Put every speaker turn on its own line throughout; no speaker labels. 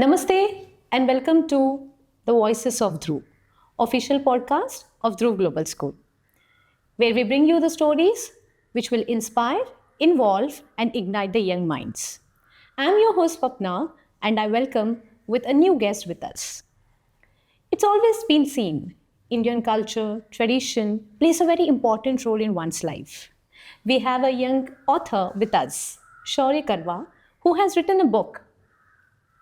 Namaste and welcome to the Voices of Dhruv, official podcast of Dhruv Global School, where we bring you the stories which will inspire, involve, and ignite the young minds. I'm your host Papna, and I welcome with a new guest with us. It's always been seen Indian culture, tradition plays a very important role in one's life. We have a young author with us, Shaurya Karwa, who has written a book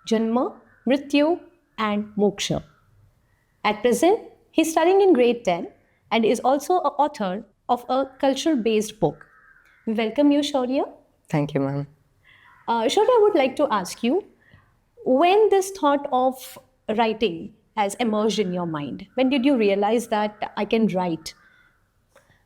Janma, Mrityu, and Moksha. At present, he's studying in grade 10 and is also a author of a cultural based book. We welcome you, Shaurya.
Thank you, ma'am.
Shaurya, I would like to ask you when this thought of writing has emerged in your mind? When did you realize that I can write?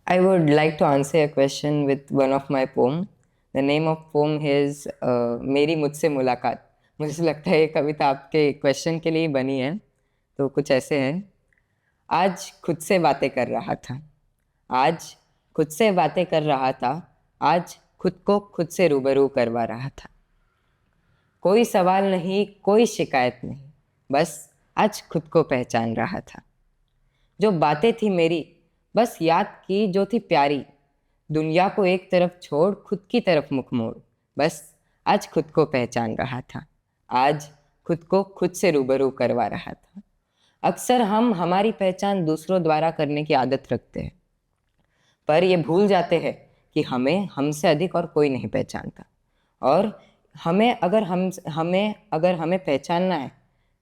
I would like to answer your question with one of my poem. The name of poem is मेरी मुझसे मुलाकात. मुझे लगता है ये कविता आपके question के लिए ही बनी है. तो कुछ ऐसे है. आज खुद से बातें कर रहा था. आज खुद से बातें कर रहा था. आज खुद को खुद से रूबरू करवा रहा था. कोई सवाल नहीं, कोई शिकायत नहीं, बस आज खुद को पहचान रहा था. जो बातें थी मेरी बस याद की जो थी प्यारी. दुनिया को एक तरफ छोड़ खुद की तरफ मुख मोड़. बस आज खुद को पहचान रहा था. आज खुद को खुद से रूबरू करवा रहा था. अक्सर हम हमारी पहचान दूसरों द्वारा करने की आदत रखते हैं, पर ये भूल जाते हैं कि हमें हमसे अधिक और कोई नहीं पहचानता. और हमें अगर हमें पहचानना है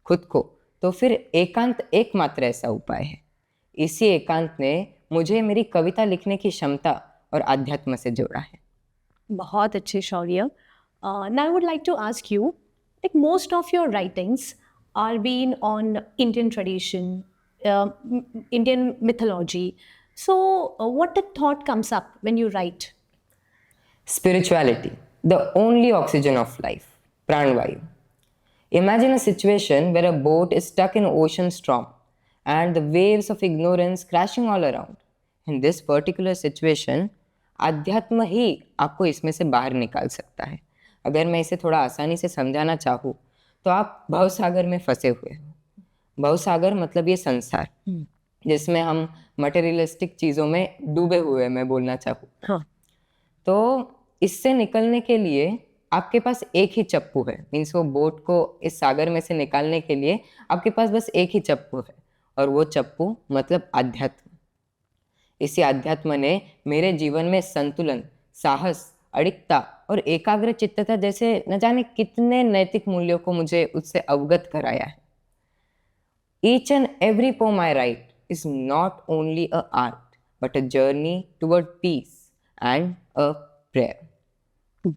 खुद को, तो फिर एकांत एकमात्र ऐसा उपाय है. इसी एकांत ने मुझे मेरी कविता लिखने की क्षमता और आध्यात्म से जोड़ा है.
बहुत अच्छे शौर्य. Now I would like to ask you, like most of your writings are being on Indian tradition, Indian mythology. So, what the thought comes up when you write?
Spirituality, the only oxygen of life, Pranvayu. Imagine a situation where a boat is stuck in ocean storm and the waves of ignorance crashing all around. In this particular situation, अध्यात्म ही आपको इसमें से बाहर निकाल सकता है. अगर मैं इसे थोड़ा आसानी से समझाना चाहूँ, तो आप भवसागर में फंसे हुए हो. भवसागर मतलब ये संसार जिसमें हम मटेरियलिस्टिक चीज़ों में डूबे हुए, मैं बोलना चाहूँ.
हाँ.
तो इससे निकलने के लिए आपके पास एक ही चप्पू है. मीन्स वो बोट को इस सागर में से निकालने के लिए आपके पास बस एक ही चप्पू है, और वो चप्पू मतलब आध्यात्म. इसी आध्यात्म ने मेरे जीवन में संतुलन, साहस, अडिगता और एकाग्र चित्तता जैसे न जाने कितने नैतिक मूल्यों को मुझे उससे अवगत कराया है. Each and every poem I write is not only a art, but a journey toward peace and a prayer.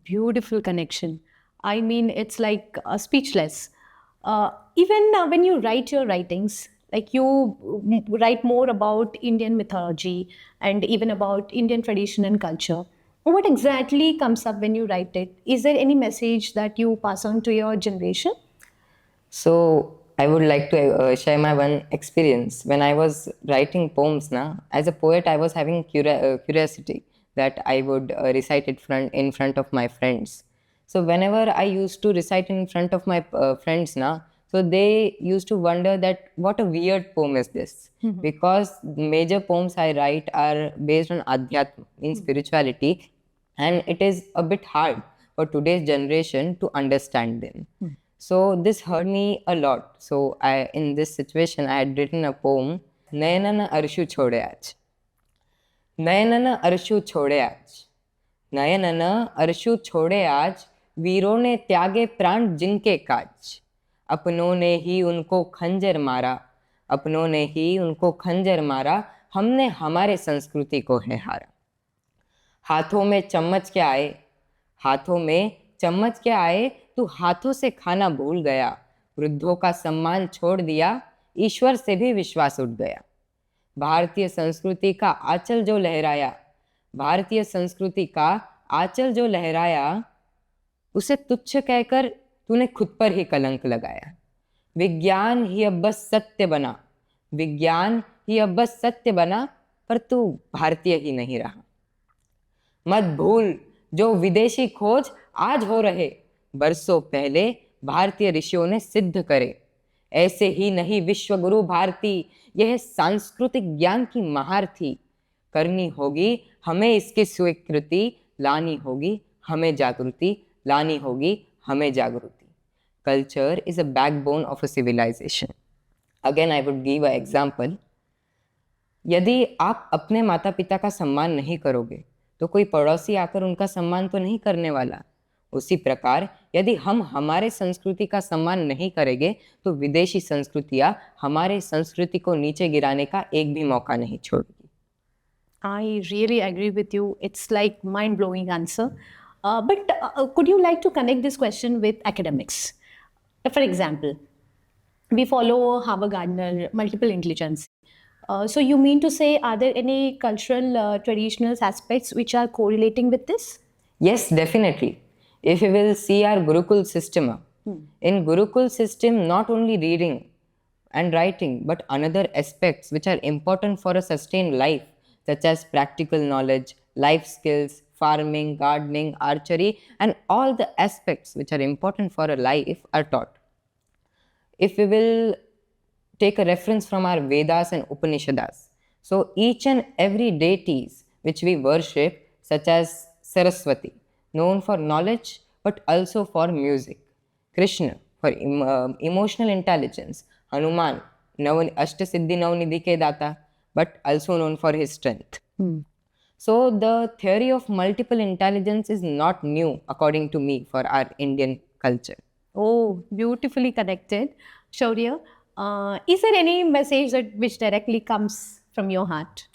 Beautiful connection. I mean, it's like speechless. Even when you write your writings, like you write more about Indian mythology and even about Indian tradition and culture. What exactly comes up when you write it? Is there any message that you pass on to your generation?
So I would like to share my one experience. When I was writing poems, as a poet, I was having curiosity that I would recite it in front of my friends. So whenever I used to recite in front of my friends, so they used to wonder that what a weird poem is this, because major poems I write are based on adhyatma, in spirituality, and it is a bit hard for today's generation to understand them. So this hurt me a lot. So in this situation, I had written a poem, Nayanana Arshu Chhode Aaj. नयनन अरशु छोड़े आज, नयनन अरशु छोड़े आज, वीरों ने त्यागे प्राण जिनके काज. अपनों ने ही उनको खंजर मारा, अपनों ने ही उनको खंजर मारा, हमने हमारे संस्कृति को है हारा. हाथों में चम्मच के आए, हाथों में चम्मच के आए, तू हाथों से खाना भूल गया. वृद्धों का सम्मान छोड़ दिया, ईश्वर से भी विश्वास उठ गया. भारतीय संस्कृति का आंचल जो लहराया, भारतीय संस्कृति का आंचल जो लहराया, उसे तुच्छ कहकर तूने खुद पर ही कलंक लगाया. विज्ञान ही अब बस सत्य बना, विज्ञान ही अब बस सत्य बना, पर तू भारतीय ही नहीं रहा. मत भूल जो विदेशी खोज आज हो रहे, बरसों पहले भारतीय ऋषियों ने सिद्ध करे। ऐसे ही नहीं विश्व गुरु भारती, यह सांस्कृतिक ज्ञान की महार थी। करनी होगी हमें इसकी स्वीकृति, लानी होगी हमें जागृति, लानी होगी हमें जागृति। Culture is a backbone of a civilization. Again, I would give an example. यदि आप अपने माता पिता का सम्मान नहीं करोगे तो कोई पड़ोसी आकर उनका सम्मान तो नहीं करने वाला। उसी प्रकार यदि हम हमारे संस्कृति का सम्मान नहीं करेंगे तो विदेशी संस्कृतियां हमारे संस्कृति को नीचे गिराने का एक भी मौका नहीं छोड़ेगी।
I really agree with you. It's like mind-blowing answer. But could you like to connect this question with academics? For example, we follow Harvard Gardner multiple intelligence. So you mean to say, are there any cultural traditional aspects which are correlating with this?
Yes, definitely. If you will see our Gurukul system, in Gurukul system, not only reading and writing, but another aspects which are important for a sustained life, such as practical knowledge, life skills, farming, gardening, archery, and all the aspects which are important for a life are taught. If we will take a reference from our Vedas and Upanishads, so each and every deities which we worship, such as Saraswati, known for knowledge but also for music, Krishna for emotional intelligence, Hanuman, Ashtasiddhi Navnidhi ke data, but also known for his strength. So the theory of multiple intelligence is not new, according to me, for our Indian culture.
Oh, beautifully connected. Shaurya, is there any message that which directly comes from your heart?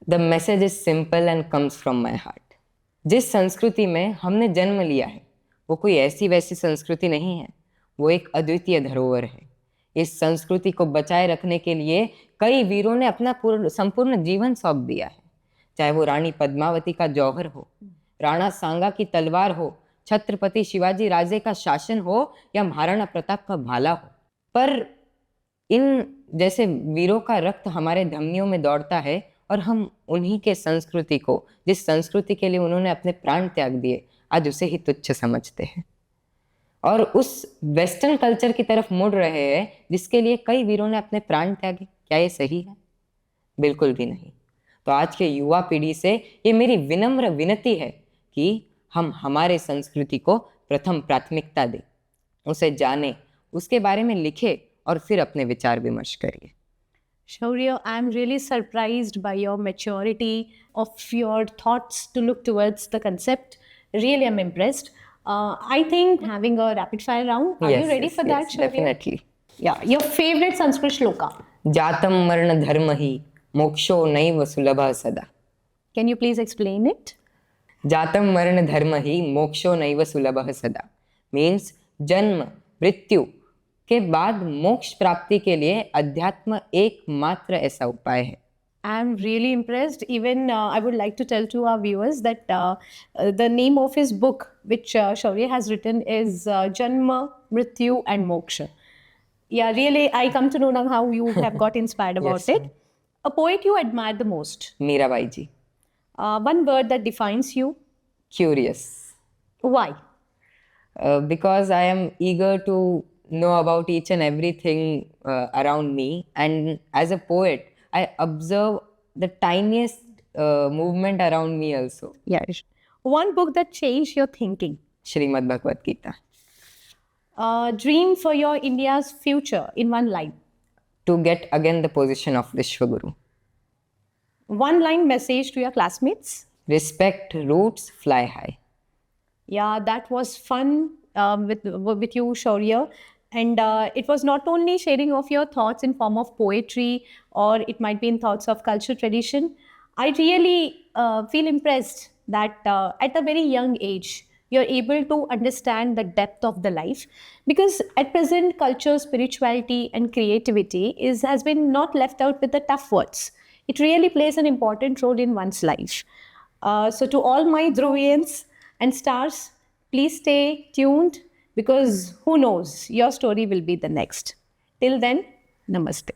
The message is simple and comes from my heart. जिस संस्कृति में हमने जन्म लिया है वो कोई ऐसी वैसी संस्कृति नहीं है, वो एक अद्वितीय धरोहर है। इस संस्कृति को बचाए रखने के लिए कई वीरों ने अपना संपूर्ण जीवन सौंप दिया है, चाहे वो रानी पद्मावती का जौहर हो, राणा सांगा की तलवार हो, छत्रपति शिवाजी राजे का शासन हो या महाराणा प्रताप का भाला हो। पर इन जैसे वीरों का रक्त हमारे धमनियों में दौड़ता है और हम उन्हीं के संस्कृति को, जिस संस्कृति के लिए उन्होंने अपने प्राण त्याग दिए, आज उसे ही तुच्छ समझते हैं और उस वेस्टर्न कल्चर की तरफ मुड़ रहे हैं जिसके लिए कई वीरों ने अपने प्राण त्यागे। क्या ये सही है? बिल्कुल भी नहीं। तो आज के युवा पीढ़ी से ये मेरी विनम्र विनती है कि हम हमारे संस्कृति को प्रथम प्राथमिकता दें, उसे जानें, उसके बारे में लिखें और फिर अपने विचार विमर्श करिए।
Shaurya, I'm really surprised by your maturity of your thoughts to look towards the concept. Really, I'm impressed. I think having a rapid fire round. Are you ready for that, Shaurya?
Definitely.
Yeah. Your favorite Sanskrit shloka?
जातं मरण धर्म ही मोक्षो नैव सुलभः सदा।
Can you please explain it?
जातं मरण धर्म ही मोक्षो नैव सुलभः सदा मीन्स जन्म मृत्यु के बाद मोक्ष प्राप्ति के लिए अध्यात्म एकमात्र ऐसा उपाय है।
I'm really impressed. Even I would like to tell to our viewers that the name of his book, which Shaurya has written, is Janma, Mrityu and Moksha. Yeah, really, I come to know now how you have got inspired about
Yes,
it. A poet you admire the most?
Mirabai ji.
One word that defines you?
Curious.
Why?
Because I am eager to know about each and everything around me, and as a poet I observe the tiniest movement around me also.
Yeah. One book that changed your thinking?
Shrimad Bhagavad Gita.
Dream for your India's future in one line?
To get again the position of Vishwaguru.
One line message to your classmates?
Respect roots, fly high.
Yeah, that was fun with you, Shaurya. And it was not only sharing of your thoughts in form of poetry, or it might be in thoughts of culture tradition. I really feel impressed that at a very young age, you're able to understand the depth of the life, because at present culture, spirituality and creativity has been not left out with the tough words. It really plays an important role in one's life. So to all my Dhruvians and stars, please stay tuned, because who knows, your story will be the next. Till then, namaste.